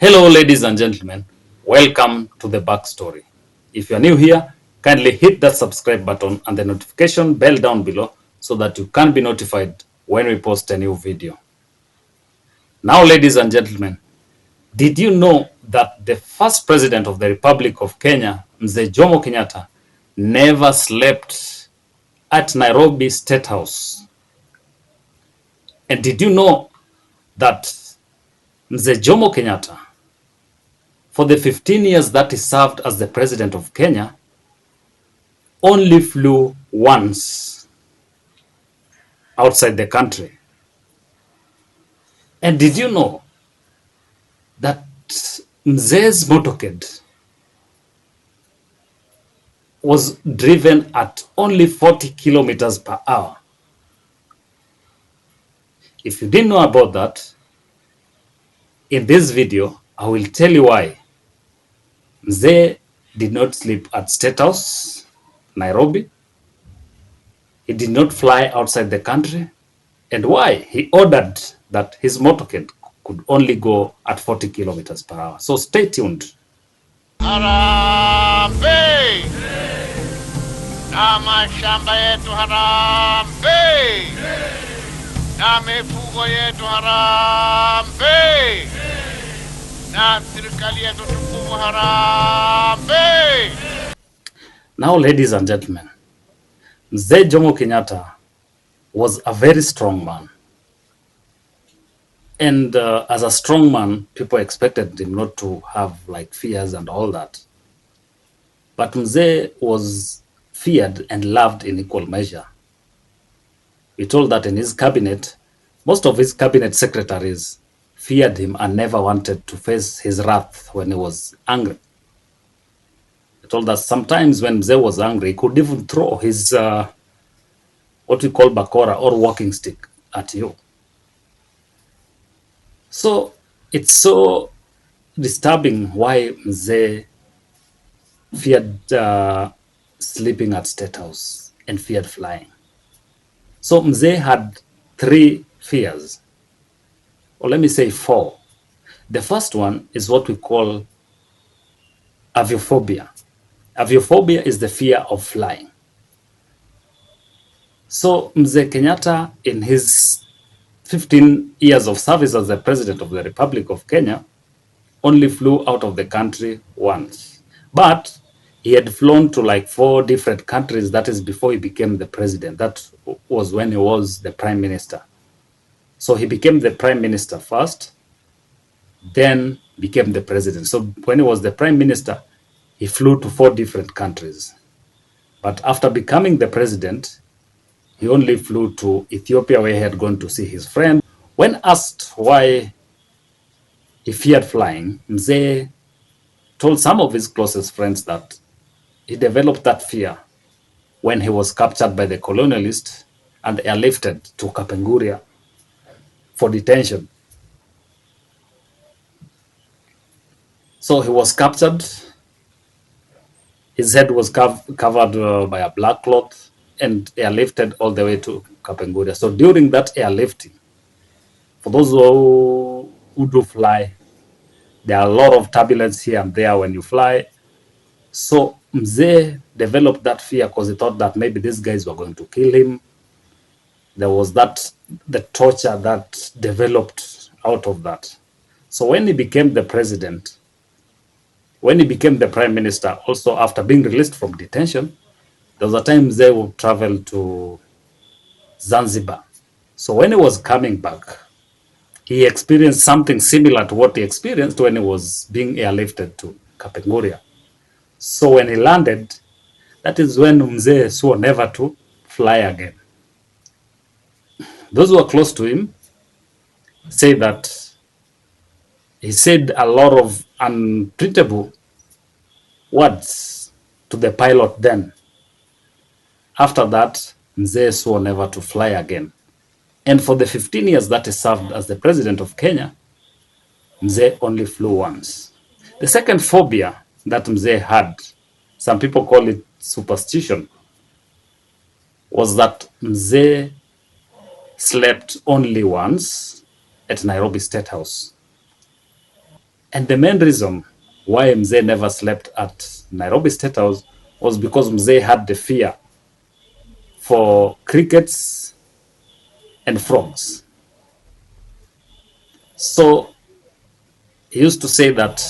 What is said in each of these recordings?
Hello, ladies and gentlemen. Welcome to the backstory. If you are new here, kindly hit that subscribe button and the notification bell down below so that you can be notified when we post a new video. Now, ladies and gentlemen, did you know that the first president of the Republic of Kenya, MZEE JOMO Kenyatta, never slept at Nairobi State House? And did you know that MZEE JOMO Kenyatta, for the 15 years that he served as the president of Kenya, only flew once outside the country? And did you know that Mzee's motorcade was driven at only 40 kilometers per hour? If you didn't know about that, in this video, I will tell you why Mzee did not sleep at State House, Nairobi. He did not fly outside the country, and why he ordered that his motorcade could only go at 40 kilometers per hour. So stay tuned. Harambee! Na mashamba yetu harambee! Na mifugo yetu harambee! Na serikali yetu tukufu harambee! Now, ladies and gentlemen, Mzee Jomo Kenyatta was a very strong man. And as a strong man, people expected him not to have like fears and all that. But Mzee was feared and loved in equal measure. We told that in his cabinet, most of his cabinet secretaries feared him and never wanted to face his wrath when he was angry. We told that sometimes when Mzee was angry, he could even throw his what we call bakora or walking stick at you. So it's so disturbing why Mzee feared sleeping at State House and feared flying. So Mzee had 3 fears, or let me say 4. The first one is what we call aviophobia. Aviophobia is the fear of flying. So Mzee Kenyatta, in his 15 years of service as the president of the Republic of Kenya, only flew out of the country once. But he had flown to like 4 different countries. That is before he became the president. That was when he was the prime minister. So he became the prime minister first, then became the president. So when he was the prime minister, he flew to 4 different countries. But after becoming the president, he only flew to Ethiopia, where he had gone to see his friend. When asked why he feared flying, Mzee told some of his closest friends that he developed that fear when he was captured by the colonialists and airlifted to Kapenguria for detention. So he was captured. His head was covered by a black cloth and airlifted all the way to Kapenguria. So during that airlifting, for those who do fly, there are a lot of turbulence here and there when you fly. So Mzee developed that fear because he thought that maybe these guys were going to kill him. There was the torture that developed out of that. So when he became the president, when he became the prime minister, also after being released from detention, there was a time Mzee would travel to Zanzibar. So when he was coming back, he experienced something similar to what he experienced when he was being airlifted to Kapenguria. So when he landed, that is when Mzee swore never to fly again. Those who are close to him say that he said a lot of unprintable words to the pilot then. After that, Mzee swore never to fly again. And for the 15 years that he served as the president of Kenya, Mzee only flew once. The second phobia that Mzee had, some people call it superstition, was that Mzee slept only once at Nairobi State House. And the main reason why Mzee never slept at Nairobi State House was because Mzee had the fear for crickets and frogs. So he used to say that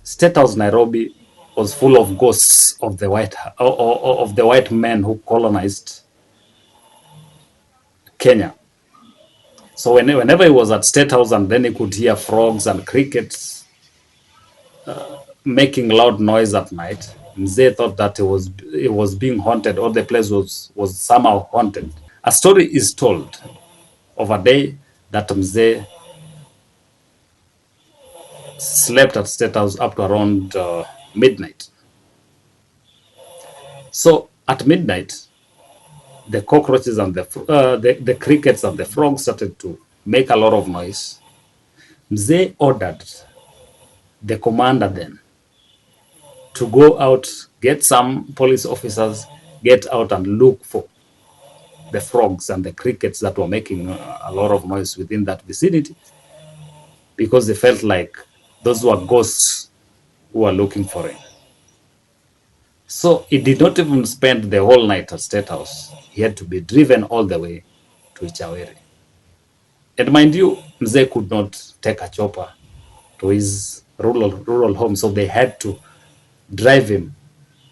State House Nairobi was full of ghosts of the white men who colonized Kenya. So whenever he was at State House and then he could hear frogs and crickets making loud noise at night, Mzee thought that it was being haunted, or the place was somehow haunted. A story is told of a day that Mzee slept at State House up to around midnight. So at midnight, the cockroaches and the crickets and the frogs started to make a lot of noise. Mzee ordered the commander then to go out, get some police officers, get out and look for the frogs and the crickets that were making a lot of noise within that vicinity, because they felt like those were ghosts who were looking for him. So he did not even spend the whole night at State House. He had to be driven all the way to Ichaweri. And mind you, Mzee could not take a chopper to his rural home, so they had to drive him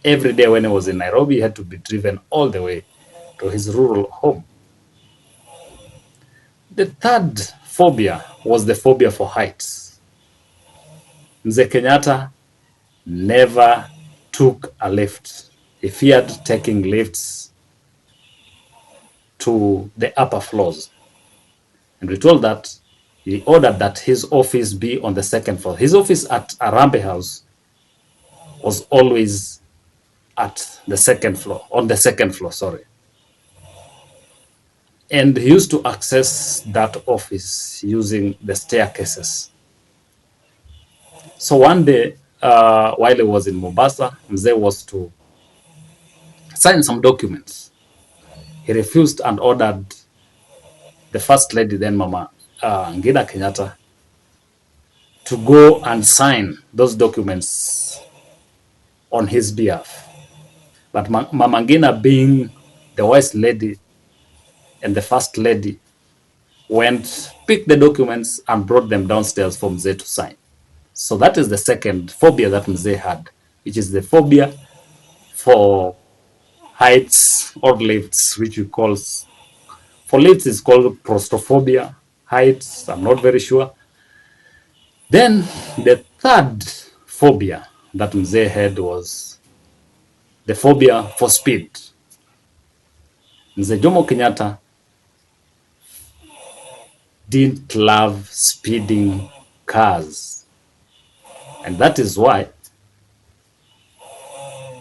every day. When he was in Nairobi, he had to be driven all the way to his rural home. The third phobia was the phobia for heights. Mzee Kenyatta never took a lift. He feared taking lifts to the upper floors. And we told that he ordered that his office be on the second floor. His office at Arambe House was always at the second floor, on the second floor, sorry. And he used to access that office using the staircases. So one day, while he was in Mombasa, Mzee was to sign some documents. He refused and ordered the first lady, then Mama Ngina Kenyatta, to go and sign those documents on his behalf. But Mama Ngina, being the wise lady and the first lady, went, picked the documents and brought them downstairs for Mzee to sign. So that is the second phobia that Mzee had, which is the phobia for heights or lifts, which we call, for lifts is called claustrophobia. Heights, I'm not very sure. Then the third phobia that Mzee had was the phobia for speed. Mzee Jomo Kenyatta didn't love speeding cars. And that is why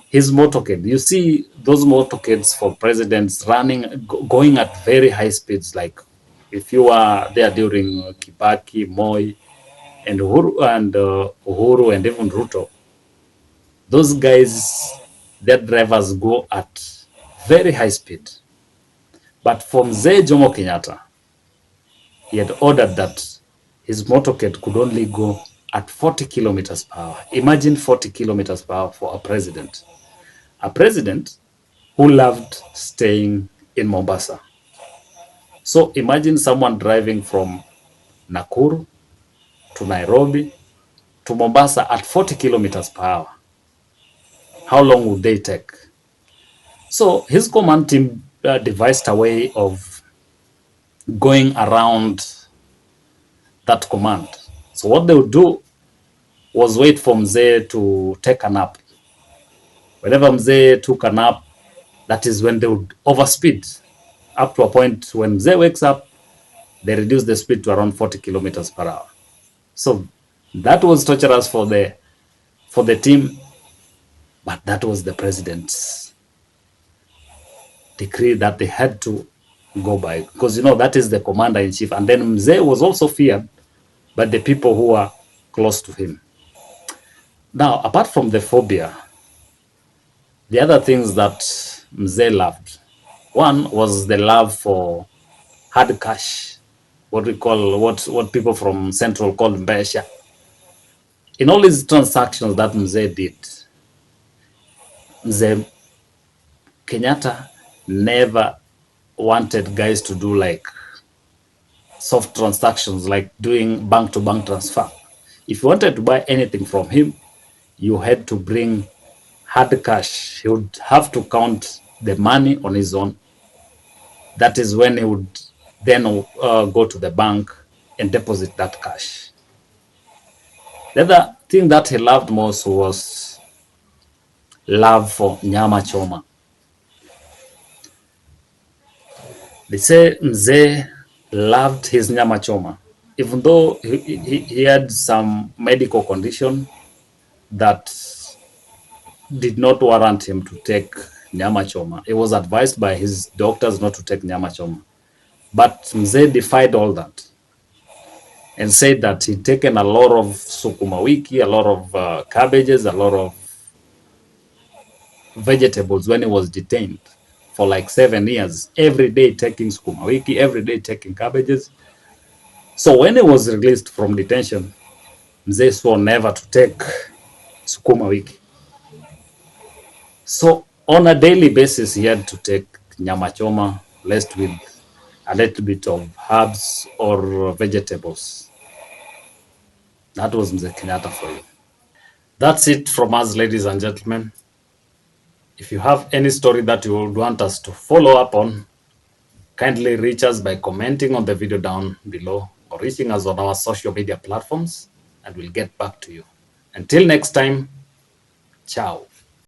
his motorcade, you see those motorcades for presidents running, going at very high speeds. Like if you are there during Kibaki, Moi, and Uhuru and even Ruto, those guys, their drivers go at very high speed. But for Mzee Jomo Kenyatta, he had ordered that his motorcade could only go at 40 kilometers per hour. Imagine 40 kilometers per hour for a president. A president who loved staying in Mombasa. So imagine someone driving from Nakuru to Nairobi to Mombasa at 40 kilometers per hour. How long would they take? So his command team devised a way of going around that command. So what they would do was wait for Mzee to take a nap. Whenever Mzee took a nap, that is when they would overspeed, up to a point when Mzee wakes up, they reduce the speed to around 40 kilometers per hour. So that was torturous for the team, but that was the president's decree that they had to go by, because that is the commander in chief. And then Mzee was also feared by the people who are close to him. Now, apart from the phobia, the other things that Mzee loved, one was the love for hard cash, what we call, what people from Central call mbesha. In all these transactions that Mzee did, Mzee Kenyatta never wanted guys to do like soft transactions, like doing bank-to-bank transfer. If you wanted to buy anything from him, you had to bring hard cash. He would have to count the money on his own. That is when he would then go to the bank and deposit that cash. The other thing that he loved most was love for nyama choma. They say Mzee loved his nyama choma, even though he had some medical condition that did not warrant him to take nyama choma. He was advised by his doctors not to take nyama choma. But Mzee defied all that and said that he'd taken a lot of sukuma wiki, a lot of cabbages, a lot of vegetables when he was detained for like 7 years, every day taking sukuma wiki, every day taking cabbages. So when he was released from detention, Mzee swore never to take sukuma wiki. So on a daily basis, he had to take nyama choma laced with a little bit of herbs or vegetables. That was Mzee Kenyatta for you. That's it from us, ladies and gentlemen. If you have any story that you would want us to follow up on, kindly reach us by commenting on the video down below or reaching us on our social media platforms, and we'll get back to you. Until next time, ciao.